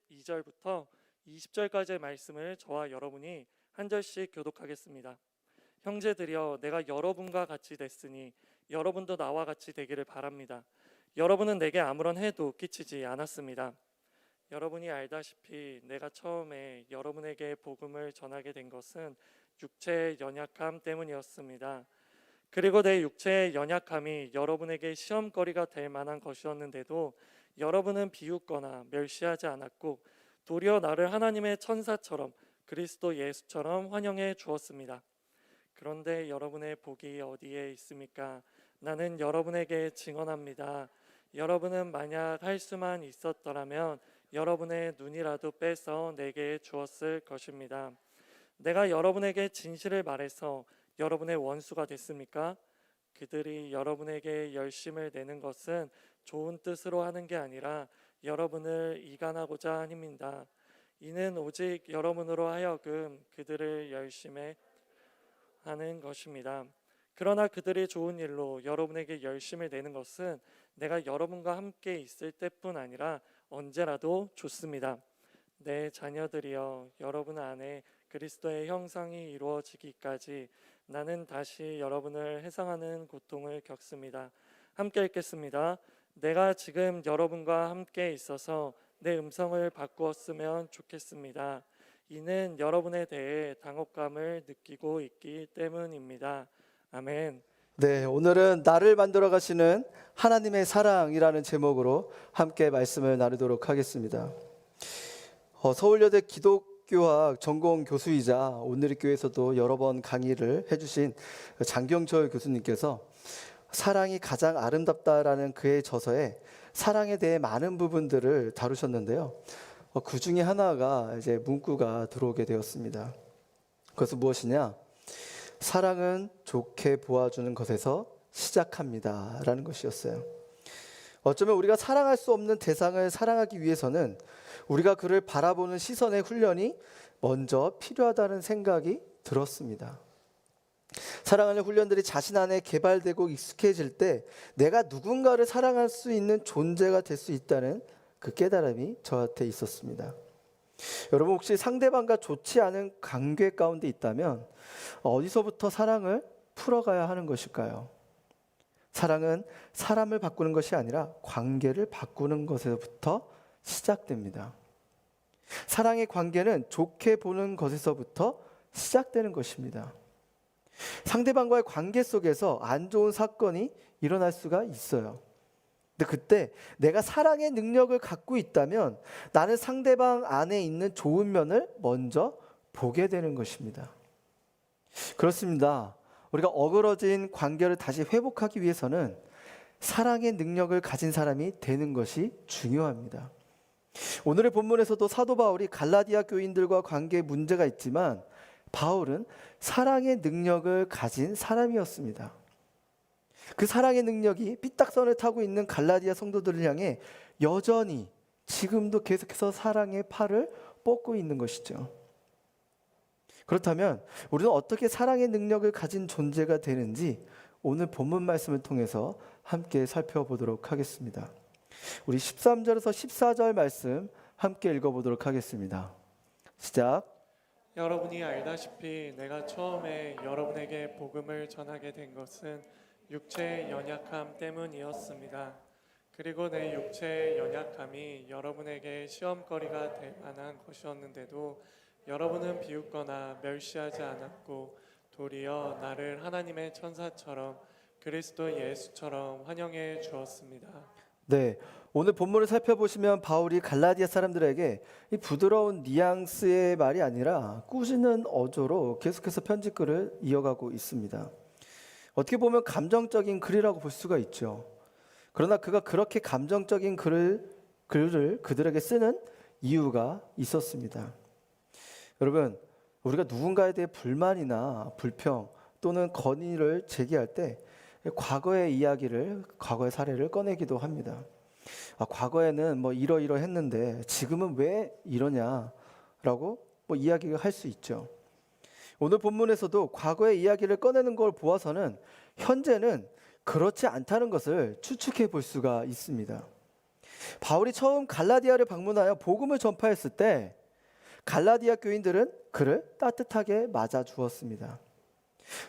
12절부터 20절까지의 말씀을 저와 여러분이 한 절씩 교독하겠습니다. 형제들이여, 내가 여러분과 같이 됐으니 여러분도 나와 같이 되기를 바랍니다. 여러분은 내게 아무런 해도 끼치지 않았습니다. 여러분이 알다시피 내가 처음에 여러분에게 복음을 전하게 된 것은 육체의 연약함 때문이었습니다. 그리고 내 육체의 연약함이 여러분에게 시험거리가 될 만한 것이었는데도 여러분은 비웃거나 멸시하지 않았고 도리어 나를 하나님의 천사처럼 그리스도 예수처럼 환영해 주었습니다. 그런데 여러분의 복이 어디에 있습니까? 나는 여러분에게 증언합니다. 여러분은 만약 할 수만 있었더라면 여러분의 눈이라도 빼서 내게 주었을 것입니다. 내가 여러분에게 진실을 말해서 여러분의 원수가 됐습니까? 그들이 여러분에게 열심을 내는 것은 좋은 뜻으로 하는 게 아니라 여러분을 이간하고자 함입니다. 이는 오직 여러분으로 하여금 그들을 열심히 하는 것입니다. 그러나 그들이 좋은 일로 여러분에게 열심을 내는 것은 내가 여러분과 함께 있을 때뿐 아니라 언제라도 좋습니다. 내 자녀들이여, 여러분 안에 그리스도의 형상이 이루어지기까지 나는 다시 여러분을 해상하는 고통을 겪습니다. 함께 읽겠습니다. 내가 지금 여러분과 함께 있어서 내 음성을 바꾸었으면 좋겠습니다. 이는 여러분에 대해 당혹감을 느끼고 있기 때문입니다. 아멘. 네, 오늘은 나를 만들어 가시는 하나님의 사랑이라는 제목으로 함께 말씀을 나누도록 하겠습니다. 서울여대 기독교학 전공 교수이자 오늘리교에서도 여러 번 강의를 해주신 장경철 교수님께서 사랑이 가장 아름답다라는 그의 저서에 사랑에 대해 많은 부분들을 다루셨는데요. 그 중에 하나가 이제 문구가 들어오게 되었습니다. 그것은 무엇이냐? 사랑은 좋게 보아주는 것에서 시작합니다 라는 것이었어요. 어쩌면 우리가 사랑할 수 없는 대상을 사랑하기 위해서는 우리가 그를 바라보는 시선의 훈련이 먼저 필요하다는 생각이 들었습니다. 사랑하는 훈련들이 자신 안에 개발되고 익숙해질 때 내가 누군가를 사랑할 수 있는 존재가 될 수 있다는 그 깨달음이 저한테 있었습니다. 여러분, 혹시 상대방과 좋지 않은 관계 가운데 있다면 어디서부터 사랑을 풀어가야 하는 것일까요? 사랑은 사람을 바꾸는 것이 아니라 관계를 바꾸는 것에서부터 시작됩니다. 사랑의 관계는 좋게 보는 것에서부터 시작되는 것입니다. 상대방과의 관계 속에서 안 좋은 사건이 일어날 수가 있어요. 근데 그때 내가 사랑의 능력을 갖고 있다면 나는 상대방 안에 있는 좋은 면을 먼저 보게 되는 것입니다. 그렇습니다. 우리가 어그러진 관계를 다시 회복하기 위해서는 사랑의 능력을 가진 사람이 되는 것이 중요합니다. 오늘의 본문에서도 사도 바울이 갈라디아 교인들과 관계에 문제가 있지만 바울은 사랑의 능력을 가진 사람이었습니다. 그 사랑의 능력이 삐딱선을 타고 있는 갈라디아 성도들을 향해 여전히 지금도 계속해서 사랑의 팔을 뻗고 있는 것이죠. 그렇다면 우리는 어떻게 사랑의 능력을 가진 존재가 되는지 오늘 본문 말씀을 통해서 함께 살펴보도록 하겠습니다. 우리 13절에서 14절 말씀 함께 읽어보도록 하겠습니다. 시작. 여러분이 알다시피 내가 처음에 여러분에게 복음을 전하게 된 것은 육체의 연약함 때문이었습니다. 그리고 내 육체의 연약함이 여러분에게 시험거리가 될 만한 것이었는데도 여러분은 비웃거나 멸시하지 않았고 도리어 나를 하나님의 천사처럼 그리스도 예수처럼 환영해 주었습니다. 네, 오늘 본문을 살펴보시면 바울이 갈라디아 사람들에게 이 부드러운 뉘앙스의 말이 아니라 꾸짖는 어조로 계속해서 편지글을 이어가고 있습니다. 어떻게 보면 감정적인 글이라고 볼 수가 있죠. 그러나 그가 그렇게 감정적인 글을 그들에게 쓰는 이유가 있었습니다. 여러분, 우리가 누군가에 대해 불만이나 불평 또는 건의를 제기할 때 과거의 이야기를, 과거의 사례를 꺼내기도 합니다. 과거에는 뭐 이러이러했는데 지금은 왜 이러냐라고 이야기를 할 수 있죠. 오늘 본문에서도 과거의 이야기를 꺼내는 걸 보아서는 현재는 그렇지 않다는 것을 추측해 볼 수가 있습니다. 바울이 처음 갈라디아를 방문하여 복음을 전파했을 때 갈라디아 교인들은 그를 따뜻하게 맞아 주었습니다.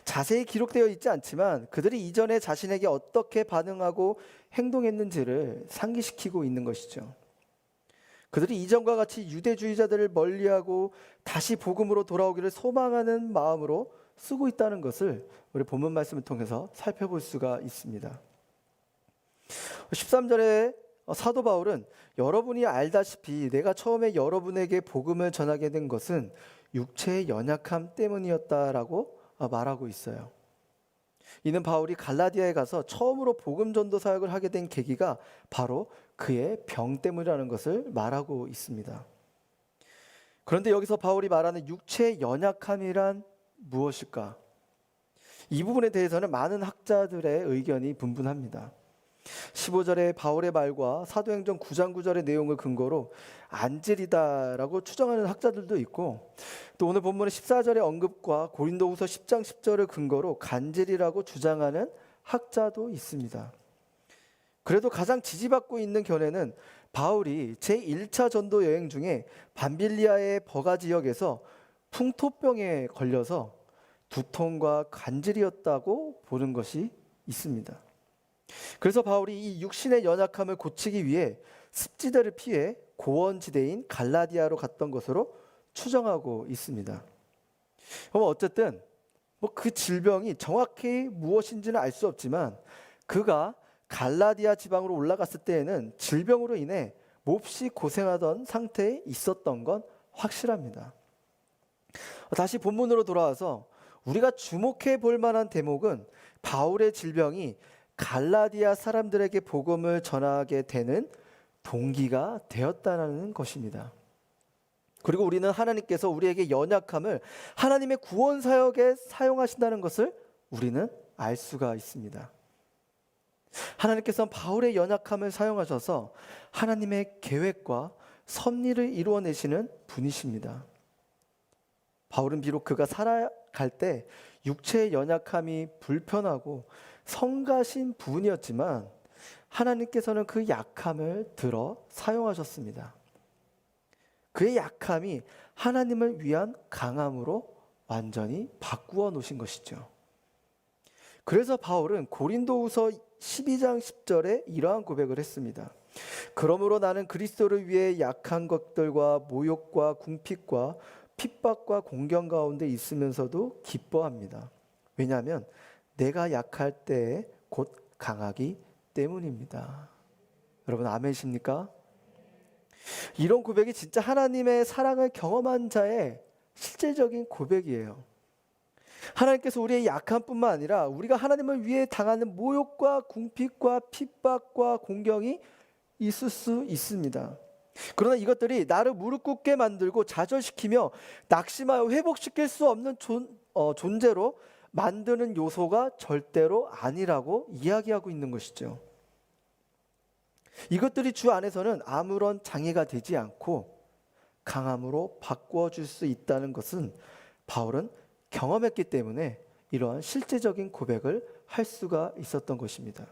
자세히 기록되어 있지 않지만 그들이 이전에 자신에게 어떻게 반응하고 행동했는지를 상기시키고 있는 것이죠. 그들이 이전과 같이 유대주의자들을 멀리하고 다시 복음으로 돌아오기를 소망하는 마음으로 쓰고 있다는 것을 우리 본문 말씀을 통해서 살펴볼 수가 있습니다. 13절에 사도 바울은 여러분이 알다시피 내가 처음에 여러분에게 복음을 전하게 된 것은 육체의 연약함 때문이었다라고 말하고 있어요. 이는 바울이 갈라디아에 가서 처음으로 복음 전도 사역을 하게 된 계기가 바로 그의 병 때문이라는 것을 말하고 있습니다. 그런데 여기서 바울이 말하는 육체의 연약함이란 무엇일까? 이 부분에 대해서는 많은 학자들의 의견이 분분합니다. 15절의 바울의 말과 사도행전 9장 9절의 내용을 근거로 안질이다라고 추정하는 학자들도 있고, 또 오늘 본문의 14절의 언급과 고린도후서 10장 10절을 근거로 간질이라고 주장하는 학자도 있습니다. 그래도 가장 지지받고 있는 견해는 바울이 제1차 전도 여행 중에 밤빌리아의 버가 지역에서 풍토병에 걸려서 두통과 간질이었다고 보는 것이 있습니다. 그래서 바울이 이 육신의 연약함을 고치기 위해 습지대를 피해 고원지대인 갈라디아로 갔던 것으로 추정하고 있습니다. 어쨌든 그 질병이 정확히 무엇인지는 알 수 없지만 그가 갈라디아 지방으로 올라갔을 때에는 질병으로 인해 몹시 고생하던 상태에 있었던 건 확실합니다. 다시 본문으로 돌아와서 우리가 주목해 볼 만한 대목은 바울의 질병이 갈라디아 사람들에게 복음을 전하게 되는 동기가 되었다는 것입니다. 그리고 우리는 하나님께서 우리에게 연약함을 하나님의 구원 사역에 사용하신다는 것을 우리는 알 수가 있습니다. 하나님께서는 바울의 연약함을 사용하셔서 하나님의 계획과 섭리를 이루어내시는 분이십니다. 바울은 비록 그가 살아갈 때 육체의 연약함이 불편하고 성가신 부분이었지만 하나님께서는 그 약함을 들어 사용하셨습니다. 그의 약함이 하나님을 위한 강함으로 완전히 바꾸어 놓으신 것이죠. 그래서 바울은 고린도후서 12장 10절에 이러한 고백을 했습니다. 그러므로 나는 그리스도를 위해 약한 것들과 모욕과 궁핍과 핍박과 공경 가운데 있으면서도 기뻐합니다. 왜냐하면 내가 약할 때에 곧 강하기 때문입니다. 여러분 아멘이십니까? 이런 고백이 진짜 하나님의 사랑을 경험한 자의 실제적인 고백이에요. 하나님께서 우리의 약함뿐만 아니라 우리가 하나님을 위해 당하는 모욕과 궁핍과 핍박과 공경이 있을 수 있습니다. 그러나 이것들이 나를 무릎 꿇게 만들고 좌절시키며 낙심하여 회복시킬 수 없는 존재로 만드는 요소가 절대로 아니라고 이야기하고 있는 것이죠. 이것들이 주 안에서는 아무런 장애가 되지 않고 강함으로 바꾸어 줄 수 있다는 것은 바울은 경험했기 때문에 이러한 실제적인 고백을 할 수가 있었던 것입니다.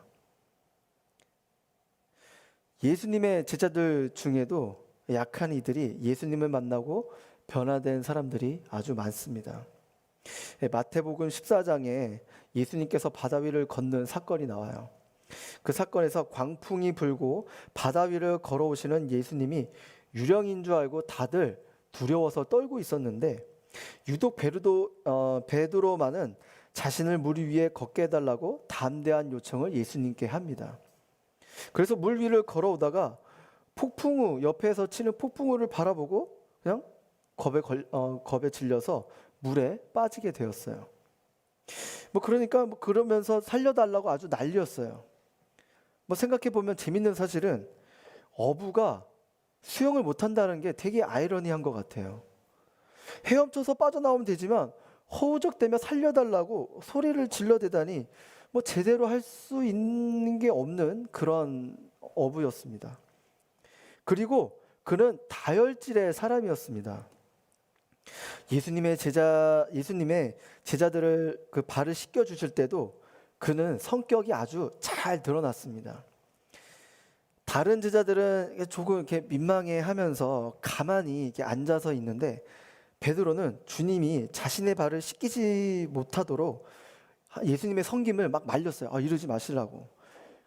예수님의 제자들 중에도 약한 이들이 예수님을 만나고 변화된 사람들이 아주 많습니다. 마태복음 14장에 예수님께서 바다 위를 걷는 사건이 나와요. 그 사건에서 광풍이 불고 바다 위를 걸어오시는 예수님이 유령인 줄 알고 다들 두려워서 떨고 있었는데 유독 베드로만은 자신을 물 위에 걷게 해달라고 담대한 요청을 예수님께 합니다. 그래서 물 위를 걸어오다가 폭풍우 옆에서 치는 폭풍우를 바라보고 그냥 겁에 질려서 물에 빠지게 되었어요. 그러니까 그러면서 살려달라고 아주 난리였어요. 생각해 보면 재밌는 사실은 어부가 수영을 못한다는 게 되게 아이러니한 것 같아요. 헤엄쳐서 빠져나오면 되지만 허우적대며 살려달라고 소리를 질러대다니 제대로 할 수 있는 게 없는 그런 어부였습니다. 그리고 그는 다혈질의 사람이었습니다. 예수님의 제자들을 그 발을 씻겨 주실 때도 그는 성격이 아주 잘 드러났습니다. 다른 제자들은 조금 이렇게 민망해하면서 가만히 이렇게 앉아서 있는데 베드로는 주님이 자신의 발을 씻기지 못하도록 예수님의 섬김을 막 말렸어요. 이러지 마시라고.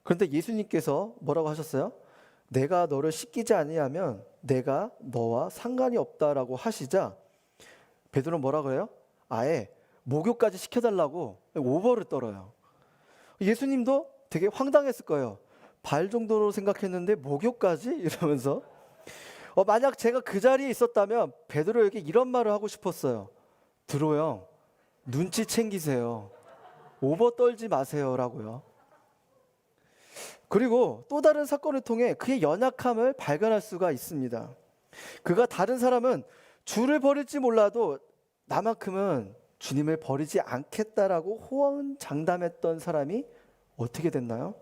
그런데 예수님께서 뭐라고 하셨어요? 내가 너를 씻기지 아니하면 내가 너와 상관이 없다라고 하시자 베드로는 뭐라 그래요? 아예 목욕까지 시켜달라고 오버를 떨어요. 예수님도 되게 황당했을 거예요. 발 정도로 생각했는데 목욕까지? 이러면서 만약 제가 그 자리에 있었다면 베드로에게 이런 말을 하고 싶었어요. 드로 형, 눈치 챙기세요. 오버 떨지 마세요라고요. 그리고 또 다른 사건을 통해 그의 연약함을 발견할 수가 있습니다. 그가 다른 사람은 주를 버릴지 몰라도 나만큼은 주님을 버리지 않겠다라고 호언장담했던 사람이 어떻게 됐나요?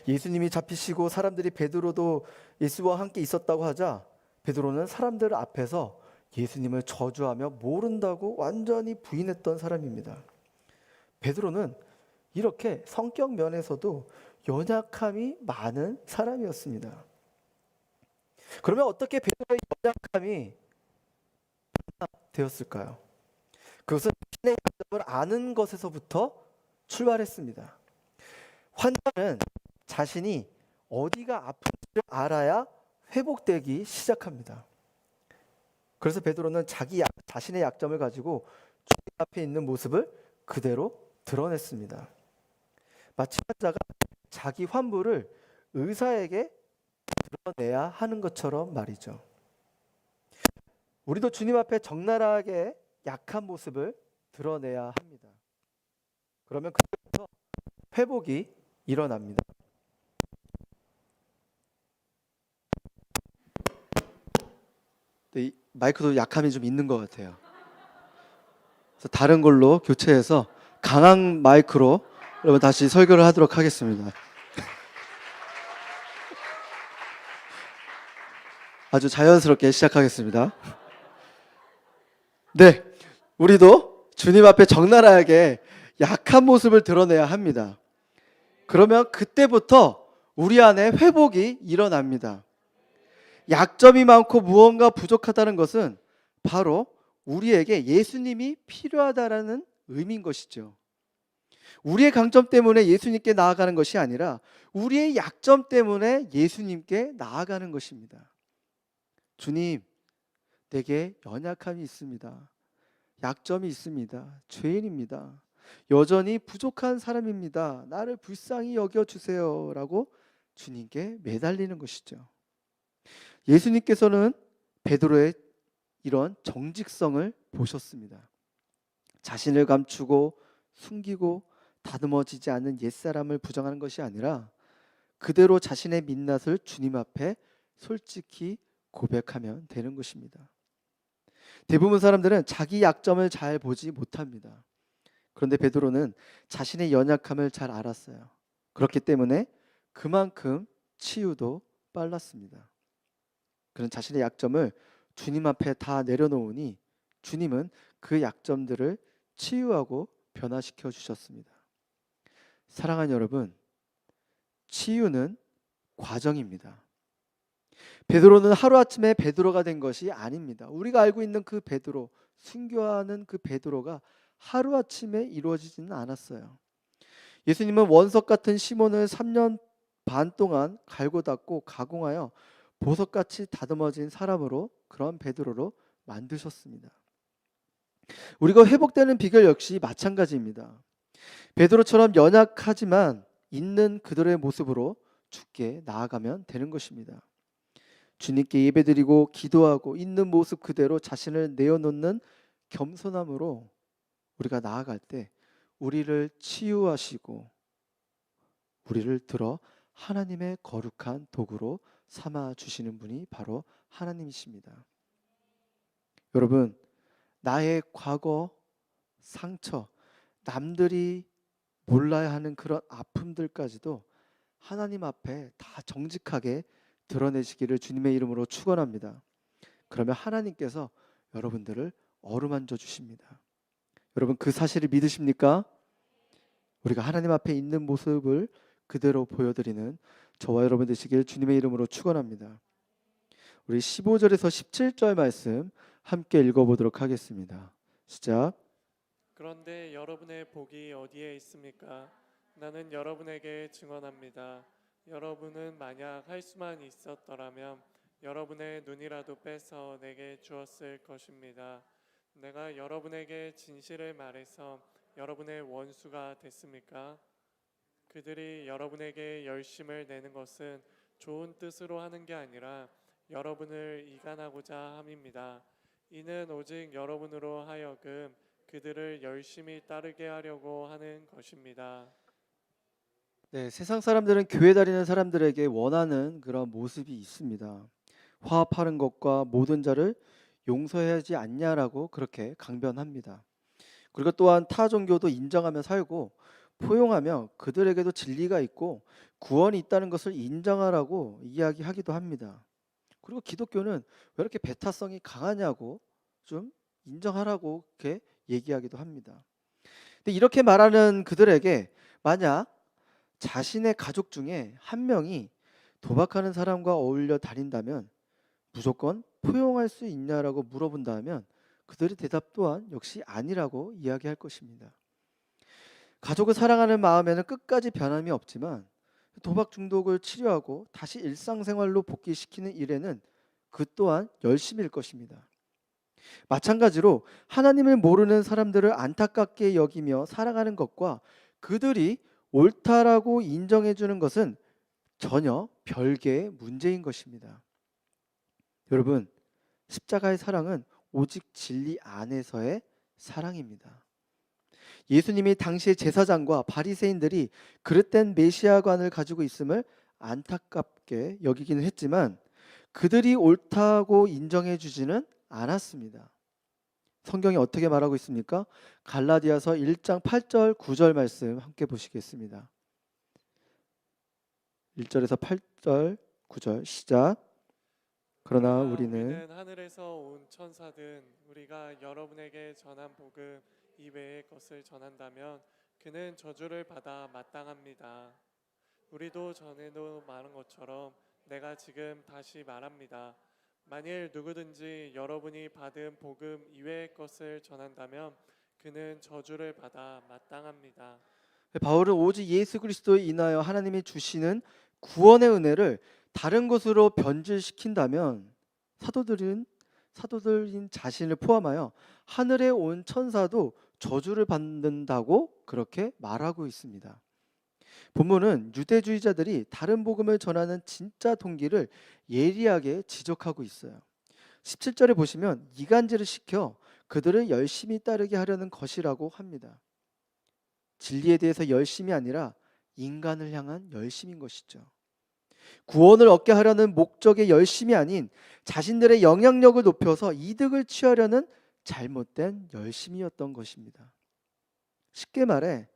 예수님이 잡히시고 사람들이 베드로도 예수와 함께 있었다고 하자 베드로는 사람들 앞에서 예수님을 저주하며 모른다고 완전히 부인했던 사람입니다. 베드로는 이렇게 성격 면에서도 연약함이 많은 사람이었습니다. 그러면 어떻게 베드로의 연약함이 되었을까요? 그것은 자신의 약점을 아는 것에서부터 출발했습니다. 환자는 자신이 어디가 아픈지를 알아야 회복되기 시작합니다. 그래서 베드로는 자신의 약점을 가지고 주님 앞에 있는 모습을 그대로 드러냈습니다. 마치 환자가 자기 환부를 의사에게 드러내야 하는 것처럼 말이죠. 우리도 주님 앞에 적나라하게 약한 모습을 드러내야 합니다. 그러면 그때부터 회복이 일어납니다. 이 마이크도 약함이 좀 있는 것 같아요. 그래서 다른 걸로 교체해서 강한 마이크로 여러분 다시 설교를 하도록 하겠습니다. 아주 자연스럽게 시작하겠습니다. 네, 우리도 주님 앞에 적나라하게 약한 모습을 드러내야 합니다. 그러면 그때부터 우리 안에 회복이 일어납니다. 약점이 많고 무언가 부족하다는 것은 바로 우리에게 예수님이 필요하다라는 의미인 것이죠. 우리의 강점 때문에 예수님께 나아가는 것이 아니라 우리의 약점 때문에 예수님께 나아가는 것입니다. 주님, 내게 연약함이 있습니다. 약점이 있습니다. 죄인입니다. 여전히 부족한 사람입니다. 나를 불쌍히 여겨주세요 라고 주님께 매달리는 것이죠. 예수님께서는 베드로의 이런 정직성을 보셨습니다. 자신을 감추고 숨기고 다듬어지지 않는 옛사람을 부정하는 것이 아니라 그대로 자신의 민낯을 주님 앞에 솔직히 고백하면 되는 것입니다. 대부분 사람들은 자기 약점을 잘 보지 못합니다. 그런데 베드로는 자신의 연약함을 잘 알았어요. 그렇기 때문에 그만큼 치유도 빨랐습니다. 그는 자신의 약점을 주님 앞에 다 내려놓으니 주님은 그 약점들을 치유하고 변화시켜 주셨습니다. 사랑하는 여러분, 치유는 과정입니다. 베드로는 하루아침에 베드로가 된 것이 아닙니다. 우리가 알고 있는 그 베드로, 순교하는 그 베드로가 하루아침에 이루어지지는 않았어요. 예수님은 원석 같은 시몬을 3년 반 동안 갈고 닦고 가공하여 보석같이 다듬어진 사람으로, 그런 베드로로 만드셨습니다. 우리가 회복되는 비결 역시 마찬가지입니다. 베드로처럼 연약하지만 있는 그들의 모습으로 주께 나아가면 되는 것입니다. 주님께 예배드리고 기도하고 있는 모습 그대로 자신을 내어놓는 겸손함으로 우리가 나아갈 때 우리를 치유하시고 우리를 들어 하나님의 거룩한 도구로 삼아 주시는 분이 바로 하나님이십니다. 여러분, 나의 과거, 상처, 남들이 몰라야 하는 그런 아픔들까지도 하나님 앞에 다 정직하게 드러내시기를 주님의 이름으로 축원합니다. 그러면 하나님께서 여러분들을 어루만져 주십니다. 여러분, 그 사실을 믿으십니까? 우리가 하나님 앞에 있는 모습을 그대로 보여드리는 저와 여러분 되시길 주님의 이름으로 축원합니다. 우리 15절에서 17절 말씀 함께 읽어보도록 하겠습니다. 시작. 그런데 여러분의 복이 어디에 있습니까? 나는 여러분에게 증언합니다. 여러분은 만약 할 수만 있었더라면 여러분의 눈이라도 빼서 내게 주었을 것입니다. 내가 여러분에게 진실을 말해서 여러분의 원수가 됐습니까? 그들이 여러분에게 열심을 내는 것은 좋은 뜻으로 하는 게 아니라 여러분을 이간하고자 함입니다. 이는 오직 여러분으로 하여금 그들을 열심히 따르게 하려고 하는 것입니다. 네, 세상 사람들은 교회 다니는 사람들에게 원하는 그런 모습이 있습니다. 화합하는 것과 모든 자를 용서하지 않냐라고 그렇게 강변합니다. 그리고 또한 타 종교도 인정하며 살고 포용하며 그들에게도 진리가 있고 구원이 있다는 것을 인정하라고 이야기하기도 합니다. 그리고 기독교는 왜 이렇게 배타성이 강하냐고 좀 인정하라고 이렇게 얘기하기도 합니다. 근데 이렇게 말하는 그들에게 만약 자신의 가족 중에 한 명이 도박하는 사람과 어울려 다닌다면 무조건 포용할 수 있냐라고 물어본다면 그들의 대답 또한 역시 아니라고 이야기할 것입니다. 가족을 사랑하는 마음에는 끝까지 변함이 없지만 도박 중독을 치료하고 다시 일상생활로 복귀시키는 일에는 그 또한 열심일 것입니다. 마찬가지로 하나님을 모르는 사람들을 안타깝게 여기며 사랑하는 것과 그들이 옳다라고 인정해 주는 것은 전혀 별개의 문제인 것입니다. 여러분, 십자가의 사랑은 오직 진리 안에서의 사랑입니다. 예수님이 당시의 제사장과 바리새인들이 그릇된 메시아관을 가지고 있음을 안타깝게 여기기는 했지만 그들이 옳다고 인정해 주지는 않았습니다. 성경이 어떻게 말하고 있습니까? 갈라디아서 1장 8절 9절 말씀 함께 보시겠습니다. 1절에서 8절 9절 시작. 그러나 우리는 하늘에서 온 천사든 우리가 여러분에게 전한 복음 이외의 것을 전한다면 그는 저주를 받아 마땅합니다. 우리도 전에도 말한 것처럼 내가 지금 다시 말합니다. 만일 누구든지 여러분이 받은 복음 이외의 것을 전한다면 그는 저주를 받아 마땅합니다. 바울은 오직 예수 그리스도에 인하여 하나님이 주시는 구원의 은혜를 다른 것으로 변질시킨다면 사도들인 자신을 포함하여 하늘에 온 천사도 저주를 받는다고 그렇게 말하고 있습니다. 본문은 유대주의자들이 다른 복음을 전하는 진짜 동기를 예리하게 지적하고 있어요. 17절에 보시면 이간질을 시켜 그들을 열심히 따르게 하려는 것이라고 합니다. 진리에 대해서 열심이 아니라 인간을 향한 열심인 것이죠. 구원을 얻게 하려는 목적의 열심이 아닌 자신들의 영향력을 높여서 이득을 취하려는 잘못된 열심이었던 것입니다. 쉽게 말해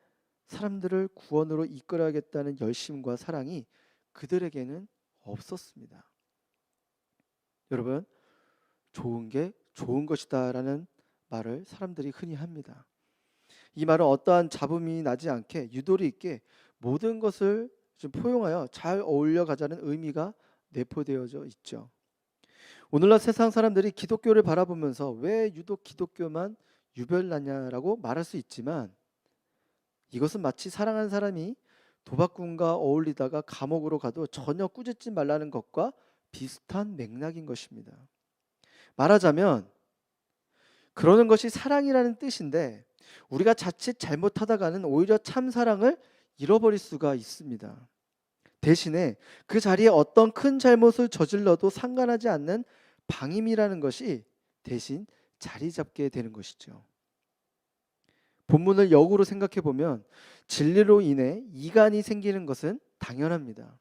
사람들을 구원으로 이끌어야겠다는 열심과 사랑이 그들에게는 없었습니다. 여러분, 좋은 게 좋은 것이다라는 말을 사람들이 흔히 합니다. 이 말은 어떠한 잡음이 나지 않게 유도리 있게 모든 것을 좀 포용하여 잘 어울려 가자는 의미가 내포되어져 있죠. 오늘날 세상 사람들이 기독교를 바라보면서 왜 유독 기독교만 유별나냐라고 말할 수 있지만 이것은 마치 사랑하는 사람이 도박꾼과 어울리다가 감옥으로 가도 전혀 꾸짖지 말라는 것과 비슷한 맥락인 것입니다. 말하자면 그러는 것이 사랑이라는 뜻인데 우리가 자칫 잘못하다가는 오히려 참 사랑을 잃어버릴 수가 있습니다. 대신에 그 자리에 어떤 큰 잘못을 저질러도 상관하지 않는 방임이라는 것이 대신 자리 잡게 되는 것이죠. 본문을 역으로 생각해 보면 진리로 인해 이간이 생기는 것은 당연합니다.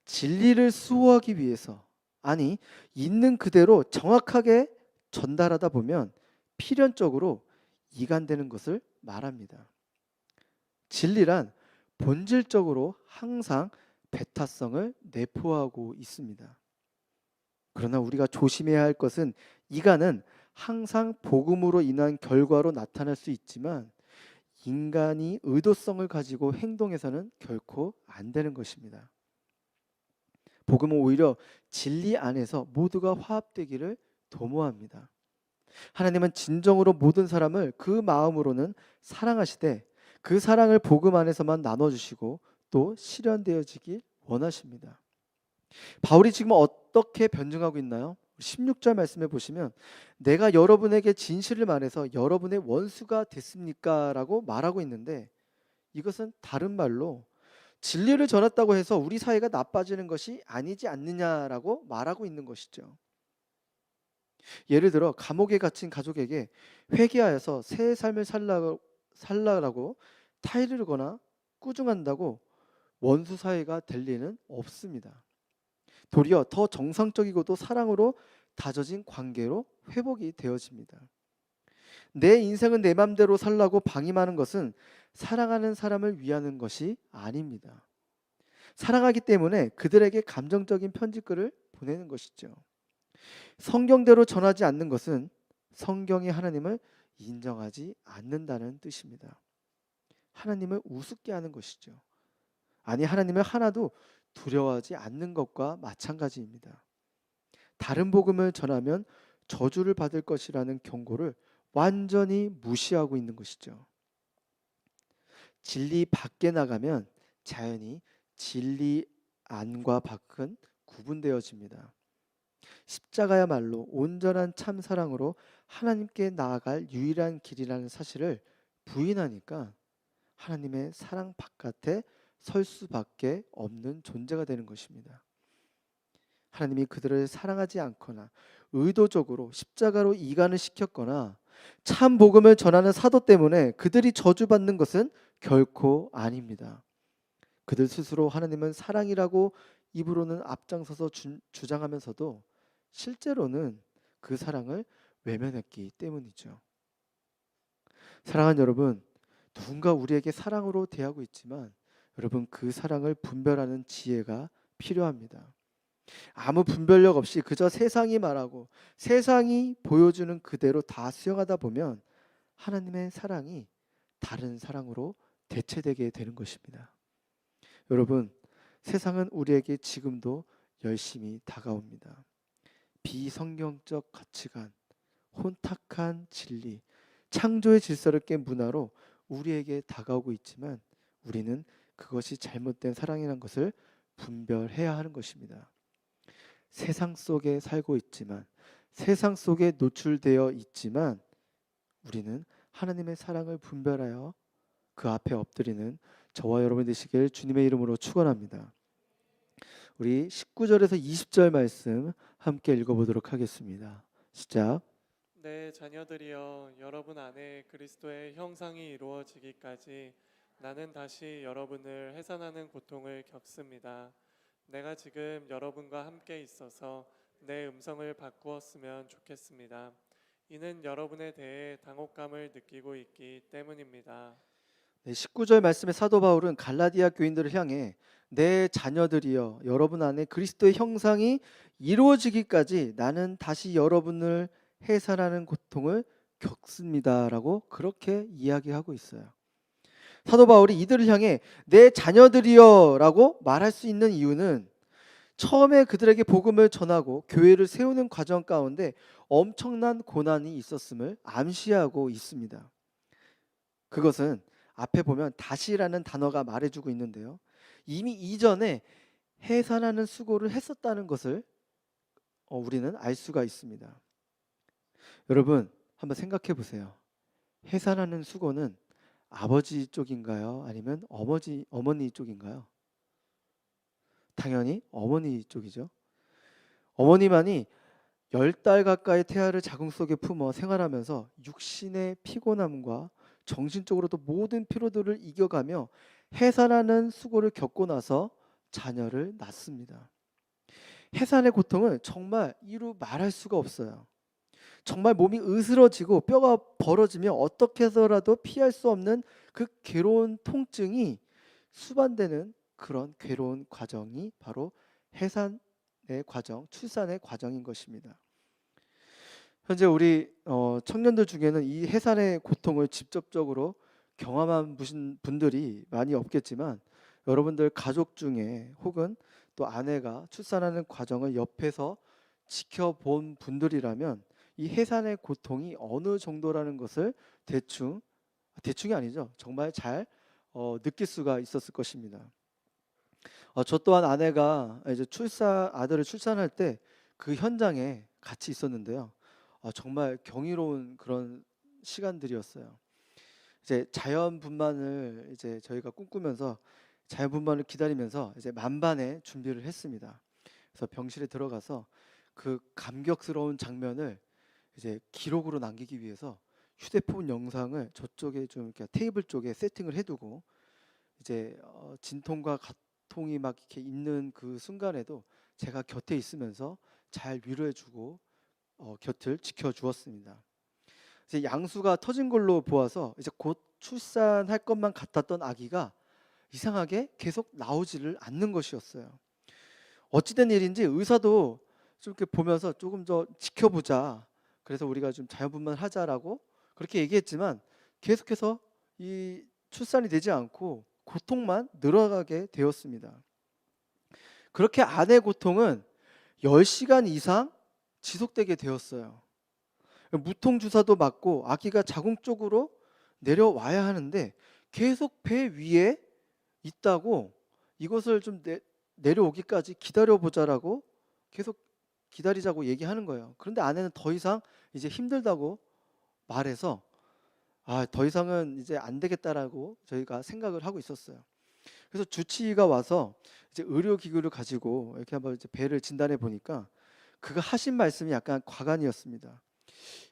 진리를 수호하기 위해서, 아니 있는 그대로 정확하게 전달하다 보면 필연적으로 이간되는 것을 말합니다. 진리란 본질적으로 항상 배타성을 내포하고 있습니다. 그러나 우리가 조심해야 할 것은 이간은 항상 복음으로 인한 결과로 나타날 수 있지만 인간이 의도성을 가지고 행동해서는 결코 안 되는 것입니다. 복음은 오히려 진리 안에서 모두가 화합되기를 도모합니다. 하나님은 진정으로 모든 사람을 그 마음으로는 사랑하시되 그 사랑을 복음 안에서만 나눠주시고 또 실현되어지길 원하십니다. 바울이 지금 어떻게 변증하고 있나요? 16절 말씀에 보시면 내가 여러분에게 진실을 말해서 여러분의 원수가 됐습니까? 라고 말하고 있는데, 이것은 다른 말로 진리를 전했다고 해서 우리 사이가 나빠지는 것이 아니지 않느냐라고 말하고 있는 것이죠. 예를 들어 감옥에 갇힌 가족에게 회개하여서 새 삶을 살라고 타이르거나 꾸중한다고 원수 사이가 될 리는 없습니다. 도리어 더 정상적이고도 사랑으로 다져진 관계로 회복이 되어집니다. 내 인생은 내 맘대로 살라고 방임하는 것은 사랑하는 사람을 위하는 것이 아닙니다. 사랑하기 때문에 그들에게 감정적인 편지글을 보내는 것이죠. 성경대로 전하지 않는 것은 성경이 하나님을 인정하지 않는다는 뜻입니다. 하나님을 우습게 하는 것이죠. 아니, 하나님을 하나도 두려워하지 않는 것과 마찬가지입니다. 다른 복음을 전하면 저주를 받을 것이라는 경고를 완전히 무시하고 있는 것이죠. 진리 밖에 나가면 자연히 진리 안과 밖은 구분되어집니다. 십자가야말로 온전한 참 사랑으로 하나님께 나아갈 유일한 길이라는 사실을 부인하니까 하나님의 사랑 바깥에 설 수밖에 없는 존재가 되는 것입니다. 하나님이 그들을 사랑하지 않거나 의도적으로 십자가로 이간을 시켰거나 참 복음을 전하는 사도 때문에 그들이 저주받는 것은 결코 아닙니다. 그들 스스로 하나님은 사랑이라고 입으로는 앞장서서 주장하면서도 실제로는 그 사랑을 외면했기 때문이죠. 사랑하는 여러분, 누군가 우리에게 사랑으로 대하고 있지만 여러분, 그 사랑을 분별하는 지혜가 필요합니다. 아무 분별력 없이 그저 세상이 말하고 세상이 보여주는 그대로 다 수용하다 보면 하나님의 사랑이 다른 사랑으로 대체되게 되는 것입니다. 여러분, 세상은 우리에게 지금도 열심히 다가옵니다. 비성경적 가치관, 혼탁한 진리, 창조의 질서를 깬 문화로 우리에게 다가오고 있지만 우리는 그것이 잘못된 사랑이라는 것을 분별해야 하는 것입니다. 세상 속에 살고 있지만, 세상 속에 노출되어 있지만 우리는 하나님의 사랑을 분별하여 그 앞에 엎드리는 저와 여러분 되시길 주님의 이름으로 축원합니다. 우리 19절에서 20절 말씀 함께 읽어보도록 하겠습니다. 시작. 내 자녀들이여, 여러분 안에 그리스도의 형상이 이루어지기까지 나는 다시 여러분을 해산하는 고통을 겪습니다. 내가 지금 여러분과 함께 있어서 내 음성을 바꾸었으면 좋겠습니다. 이는 여러분에 대해 당혹감을 느끼고 있기 때문입니다. 19절 말씀의 사도 바울은 갈라디아 교인들을 향해 내 자녀들이여, 여러분 안에 그리스도의 형상이 이루어지기까지 나는 다시 여러분을 해산하는 고통을 겪습니다라고 그렇게 이야기하고 있어요. 사도 바울이 이들을 향해 내 자녀들이여라고 말할 수 있는 이유는 처음에 그들에게 복음을 전하고 교회를 세우는 과정 가운데 엄청난 고난이 있었음을 암시하고 있습니다. 그것은 앞에 보면 다시라는 단어가 말해주고 있는데요, 이미 이전에 해산하는 수고를 했었다는 것을 우리는 알 수가 있습니다. 여러분, 한번 생각해 보세요. 해산하는 수고는 아버지 쪽인가요? 아니면 어머니 쪽인가요? 당연히 어머니 쪽이죠. 어머니만이 10달 가까이 태아를 자궁 속에 품어 생활하면서 육신의 피곤함과 정신적으로도 모든 피로들을 이겨가며 해산하는 수고를 겪고 나서 자녀를 낳습니다. 해산의 고통은 정말 이루 말할 수가 없어요. 정말 몸이 으스러지고 뼈가 벌어지며 어떻게 해서라도 피할 수 없는 그 괴로운 통증이 수반되는 그런 괴로운 과정이 바로 해산의 과정, 출산의 과정인 것입니다. 현재 우리 청년들 중에는 이 해산의 고통을 직접적으로 경험한 분들이 많이 없겠지만 여러분들 가족 중에 혹은 또 아내가 출산하는 과정을 옆에서 지켜본 분들이라면 이 해산의 고통이 어느 정도라는 것을 대충이 아니죠. 정말 잘 느낄 수가 있었을 것입니다. 저 또한 아내가 이제 아들을 출산할 때 그 현장에 같이 있었는데요. 정말 경이로운 그런 시간들이었어요. 이제 자연분만을 이제 저희가 꿈꾸면서 자연분만을 기다리면서 이제 만반의 준비를 했습니다. 그래서 병실에 들어가서 그 감격스러운 장면을 이제 기록으로 남기기 위해서 휴대폰 영상을 저쪽에 좀 이렇게 테이블 쪽에 세팅을 해두고 이제 진통과 가통이 막 이렇게 있는 그 순간에도 제가 곁에 있으면서 잘 위로해주고 곁을 지켜주었습니다. 이제 양수가 터진 걸로 보아서 이제 곧 출산할 것만 같았던 아기가 이상하게 계속 나오지를 않는 것이었어요. 어찌된 일인지 의사도 좀 이렇게 보면서 조금 더 지켜보자. 그래서 우리가 좀 자연분만을 하자라고 그렇게 얘기했지만 계속해서 이 출산이 되지 않고 고통만 늘어가게 되었습니다. 그렇게 아내의 고통은 10시간 이상 지속되게 되었어요. 무통 주사도 맞고 아기가 자궁 쪽으로 내려와야 하는데 계속 배 위에 있다고 이것을 좀 내려오기까지 기다려보자라고 계속 기다리자고 얘기하는 거예요. 그런데 아내는 더 이상 이제 힘들다고 말해서 더 이상은 이제 안 되겠다라고 저희가 생각을 하고 있었어요. 그래서 주치의가 와서 이제 의료기구를 가지고 이렇게 한번 이제 배를 진단해 보니까 그가 하신 말씀이 약간 과간이었습니다.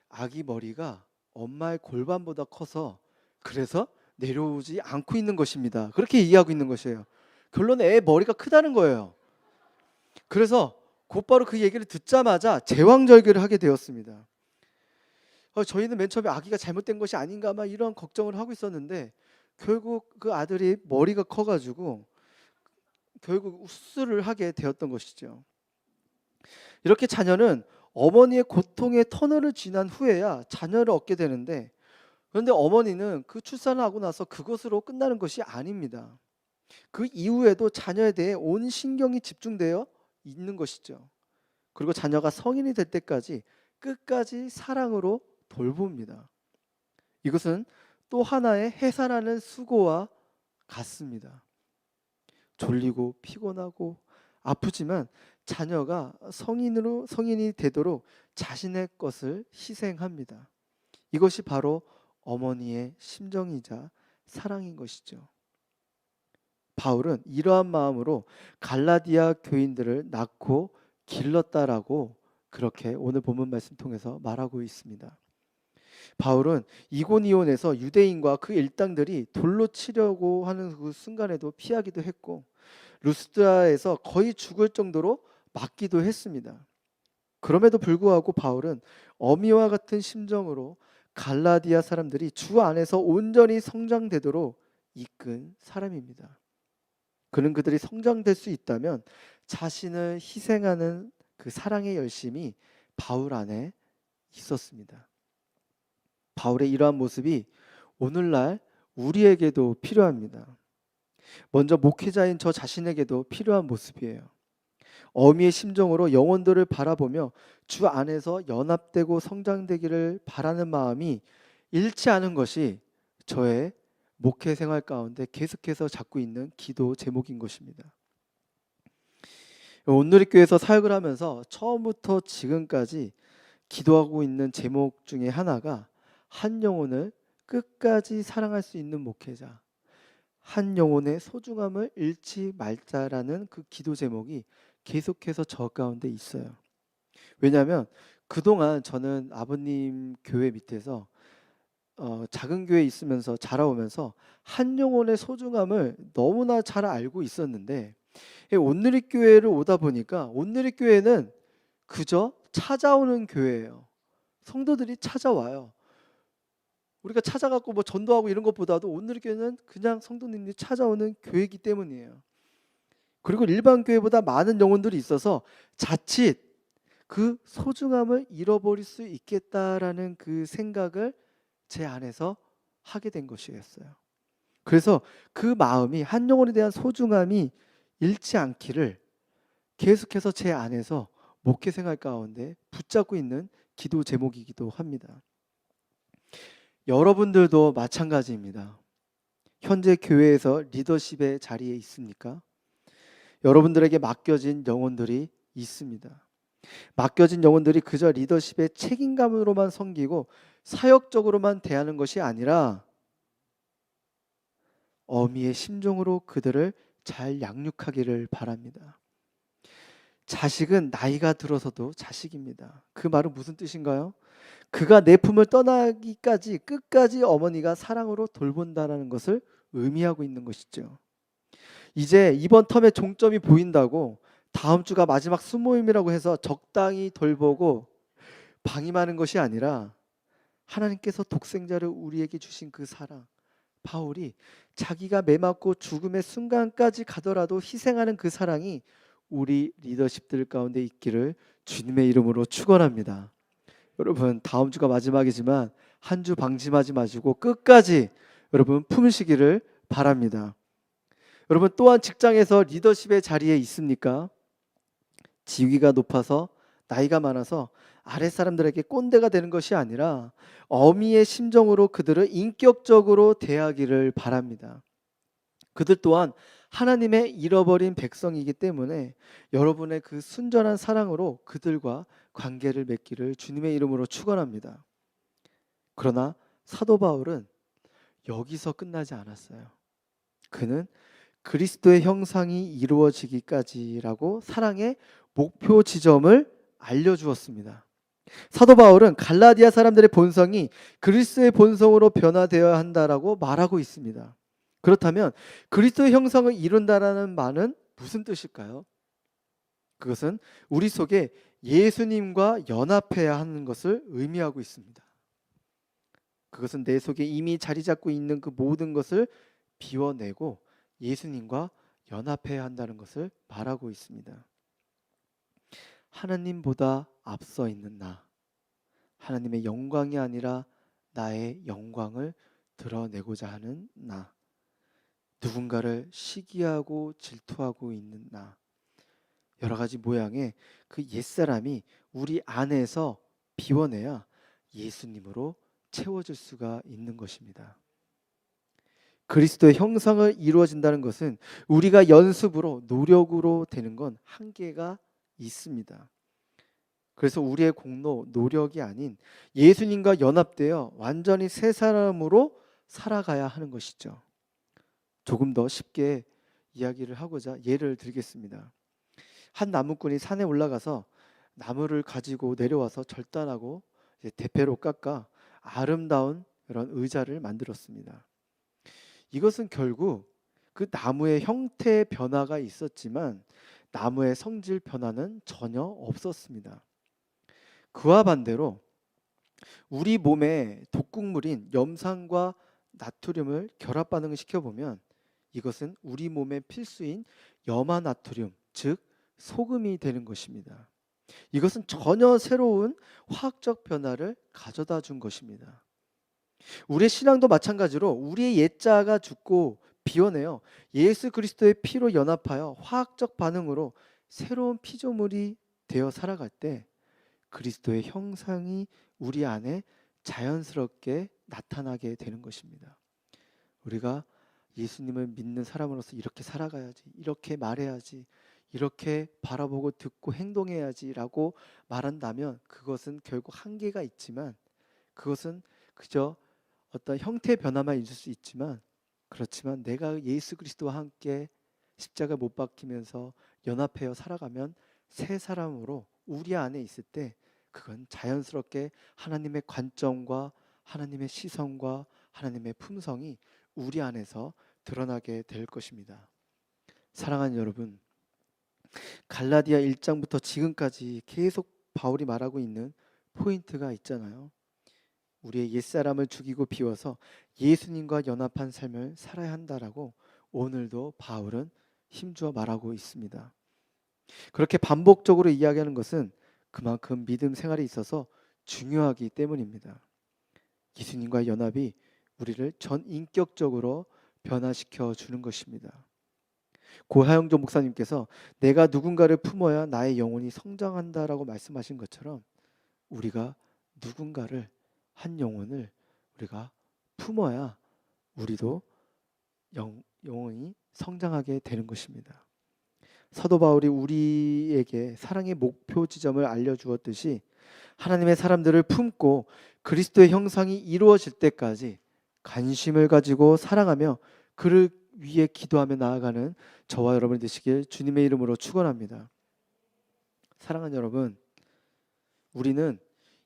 아기 머리가 엄마의 골반보다 커서 그래서 내려오지 않고 있는 것입니다. 그렇게 이해하고 있는 것이에요. 결론은 애 머리가 크다는 거예요. 그래서 곧바로 그 얘기를 듣자마자 제왕절개를 하게 되었습니다. 저희는 맨 처음에 아기가 잘못된 것이 아닌가 막 이런 걱정을 하고 있었는데 결국 그 아들이 머리가 커가지고 결국 수술을 하게 되었던 것이죠. 이렇게 자녀는 어머니의 고통의 터널을 지난 후에야 자녀를 얻게 되는데 그런데 어머니는 그 출산을 하고 나서 그것으로 끝나는 것이 아닙니다. 그 이후에도 자녀에 대해 온 신경이 집중되어 있는 것이죠. 그리고 자녀가 성인이 될 때까지 끝까지 사랑으로 돌봅니다. 이것은 또 하나의 해산하는 수고와 같습니다. 졸리고 피곤하고 아프지만 자녀가 성인이 되도록 자신의 것을 희생합니다. 이것이 바로 어머니의 심정이자 사랑인 것이죠. 바울은 이러한 마음으로 갈라디아 교인들을 낳고 길렀다라고 그렇게 오늘 본문 말씀 통해서 말하고 있습니다. 바울은 이고니온에서 유대인과 그 일당들이 돌로 치려고 하는 그 순간에도 피하기도 했고 루스드라에서 거의 죽을 정도로 맞기도 했습니다. 그럼에도 불구하고 바울은 어미와 같은 심정으로 갈라디아 사람들이 주 안에서 온전히 성장되도록 이끈 사람입니다. 그는 그들이 성장될 수 있다면 자신을 희생하는 그 사랑의 열심이 바울 안에 있었습니다. 바울의 이러한 모습이 오늘날 우리에게도 필요합니다. 먼저 목회자인 저 자신에게도 필요한 모습이에요. 어미의 심정으로 영혼들을 바라보며 주 안에서 연합되고 성장되기를 바라는 마음이 잃지 않은 것이 저의 목회 생활 가운데 계속해서 잡고 있는 기도 제목인 것입니다. 온누리교회에서 사역을 하면서 처음부터 지금까지 기도하고 있는 제목 중에 하나가 한 영혼을 끝까지 사랑할 수 있는 목회자, 한 영혼의 소중함을 잃지 말자라는 그 기도 제목이 계속해서 저 가운데 있어요. 왜냐하면 그동안 저는 아버님 교회 밑에서 작은 교회에 있으면서 자라오면서 한 영혼의 소중함을 너무나 잘 알고 있었는데 온누리교회를 오다 보니까 온누리교회는 그저 찾아오는 교회예요. 성도들이 찾아와요. 우리가 찾아갖고 뭐 전도하고 이런 것보다도 온누리교회는 그냥 성도님들이 찾아오는 교회이기 때문이에요. 그리고 일반 교회보다 많은 영혼들이 있어서 자칫 그 소중함을 잃어버릴 수 있겠다라는 그 생각을 제 안에서 하게 된 것이었어요. 그래서 그 마음이 한 영혼에 대한 소중함이 잃지 않기를 계속해서 제 안에서 목회 생활 가운데 붙잡고 있는 기도 제목이기도 합니다. 여러분들도 마찬가지입니다. 현재 교회에서 리더십의 자리에 있습니까? 여러분들에게 맡겨진 영혼들이 있습니다. 맡겨진 영혼들이 그저 리더십의 책임감으로만 섬기고 사역적으로만 대하는 것이 아니라 어미의 심정으로 그들을 잘 양육하기를 바랍니다. 자식은 나이가 들어서도 자식입니다. 그 말은 무슨 뜻인가요? 그가 내 품을 떠나기까지 끝까지 어머니가 사랑으로 돌본다라는 것을 의미하고 있는 것이죠. 이제 이번 텀에 종점이 보인다고 다음 주가 마지막 수모임이라고 해서 적당히 돌보고 방임하는 것이 아니라 하나님께서 독생자를 우리에게 주신 그 사랑, 바울이 자기가 매맞고 죽음의 순간까지 가더라도 희생하는 그 사랑이 우리 리더십들 가운데 있기를 주님의 이름으로 축원합니다. 여러분, 다음 주가 마지막이지만 한 주 방심하지 마시고 끝까지 여러분 품으시기를 바랍니다. 여러분, 또한 직장에서 리더십의 자리에 있습니까? 지위가 높아서 나이가 많아서 아랫 사람들에게 꼰대가 되는 것이 아니라 어미의 심정으로 그들을 인격적으로 대하기를 바랍니다. 그들 또한 하나님의 잃어버린 백성이기 때문에 여러분의 그 순전한 사랑으로 그들과 관계를 맺기를 주님의 이름으로 축원합니다. 그러나 사도 바울은 여기서 끝나지 않았어요. 그는 그리스도의 형상이 이루어지기까지라고 사랑의 목표 지점을 알려주었습니다. 사도 바울은 갈라디아 사람들의 본성이 그리스도의 본성으로 변화되어야 한다라고 말하고 있습니다. 그렇다면 그리스도의 형상을 이룬다라는 말은 무슨 뜻일까요? 그것은 우리 속에 예수님과 연합해야 하는 것을 의미하고 있습니다. 그것은 내 속에 이미 자리 잡고 있는 그 모든 것을 비워내고 예수님과 연합해야 한다는 것을 말하고 있습니다. 하나님보다 앞서 있는 나, 하나님의 영광이 아니라 나의 영광을 드러내고자 하는 나, 누군가를 시기하고 질투하고 있는 나, 여러 가지 모양의 그 옛사람이 우리 안에서 비워내야 예수님으로 채워질 수가 있는 것입니다. 그리스도의 형상을 이루어진다는 것은 우리가 연습으로 노력으로 되는 건 한계가 있습니다. 그래서 우리의 공로, 노력이 아닌 예수님과 연합되어 완전히 새 사람으로 살아가야 하는 것이죠. 조금 더 쉽게 이야기를 하고자 예를 들겠습니다. 한 나무꾼이 산에 올라가서 나무를 가지고 내려와서 절단하고 이제 대패로 깎아 아름다운 그런 의자를 만들었습니다. 이것은 결국 그 나무의 형태의 변화가 있었지만 나무의 성질 변화는 전혀 없었습니다. 그와 반대로 우리 몸에 독극물인 염산과 나트륨을 결합 반응을 시켜보면 이것은 우리 몸의 필수인 염화나트륨, 즉 소금이 되는 것입니다. 이것은 전혀 새로운 화학적 변화를 가져다 준 것입니다. 우리의 신앙도 마찬가지로 우리의 옛자가 죽고 비워내어 예수 그리스도의 피로 연합하여 화학적 반응으로 새로운 피조물이 되어 살아갈 때 그리스도의 형상이 우리 안에 자연스럽게 나타나게 되는 것입니다. 우리가 예수님을 믿는 사람으로서 이렇게 살아가야지, 이렇게 말해야지, 이렇게 바라보고 듣고 행동해야지라고 말한다면 그것은 결국 한계가 있지만 그것은 그저 어떤 형태 변화만 있을 수 있지만 그렇지만 내가 예수 그리스도와 함께 십자가 못 박히면서 연합하여 살아가면 새 사람으로 우리 안에 있을 때 그건 자연스럽게 하나님의 관점과 하나님의 시선과 하나님의 품성이 우리 안에서 드러나게 될 것입니다. 사랑하는 여러분, 갈라디아 1장부터 지금까지 계속 바울이 말하고 있는 포인트가 있잖아요. 우리의 옛사람을 죽이고 비워서 예수님과 연합한 삶을 살아야 한다라고 오늘도 바울은 힘주어 말하고 있습니다. 그렇게 반복적으로 이야기하는 것은 그만큼 믿음 생활에 있어서 중요하기 때문입니다. 예수님과 연합이 우리를 전인격적으로 변화시켜 주는 것입니다. 고하영조 목사님께서 내가 누군가를 품어야 나의 영혼이 성장한다라고 말씀하신 것처럼 우리가 누군가를, 한 영혼을 우리가 품어야 우리도 영혼이 성장하게 되는 것입니다. 사도 바울이 우리에게 사랑의 목표 지점을 알려주었듯이 하나님의 사람들을 품고 그리스도의 형상이 이루어질 때까지 관심을 가지고 사랑하며 그를 위해 기도하며 나아가는 저와 여러분 되시길 주님의 이름으로 축원합니다. 사랑하는 여러분, 우리는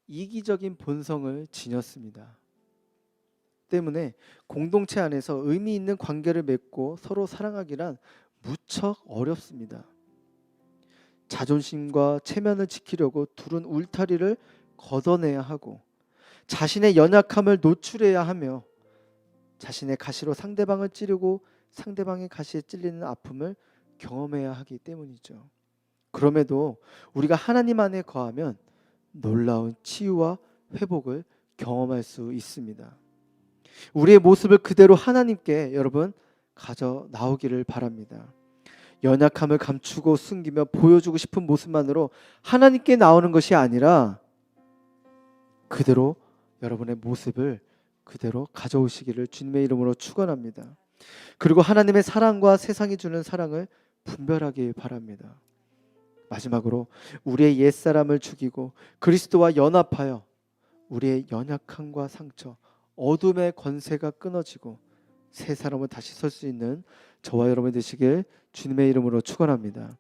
이기적인 본성을 지녔습니다. 때문에 공동체 안에서 의미 있는 관계를 맺고 서로 사랑하기란 무척 어렵습니다. 자존심과 체면을 지키려고 둘은 울타리를 걷어내야 하고 자신의 연약함을 노출해야 하며 자신의 가시로 상대방을 찌르고 상대방의 가시에 찔리는 아픔을 경험해야 하기 때문이죠. 그럼에도 우리가 하나님 안에 거하면 놀라운 치유와 회복을 경험할 수 있습니다. 우리의 모습을 그대로 하나님께 여러분 가져 나오기를 바랍니다. 연약함을 감추고 숨기며 보여주고 싶은 모습만으로 하나님께 나오는 것이 아니라 그대로 여러분의 모습을 그대로 가져오시기를 주님의 이름으로 축원합니다. 그리고 하나님의 사랑과 세상이 주는 사랑을 분별하기 바랍니다. 마지막으로 우리의 옛사람을 죽이고 그리스도와 연합하여 우리의 연약함과 상처, 어둠의 권세가 끊어지고 새 사람을 다시 설 수 있는 저와 여러분 되시길 주님의 이름으로 축원합니다.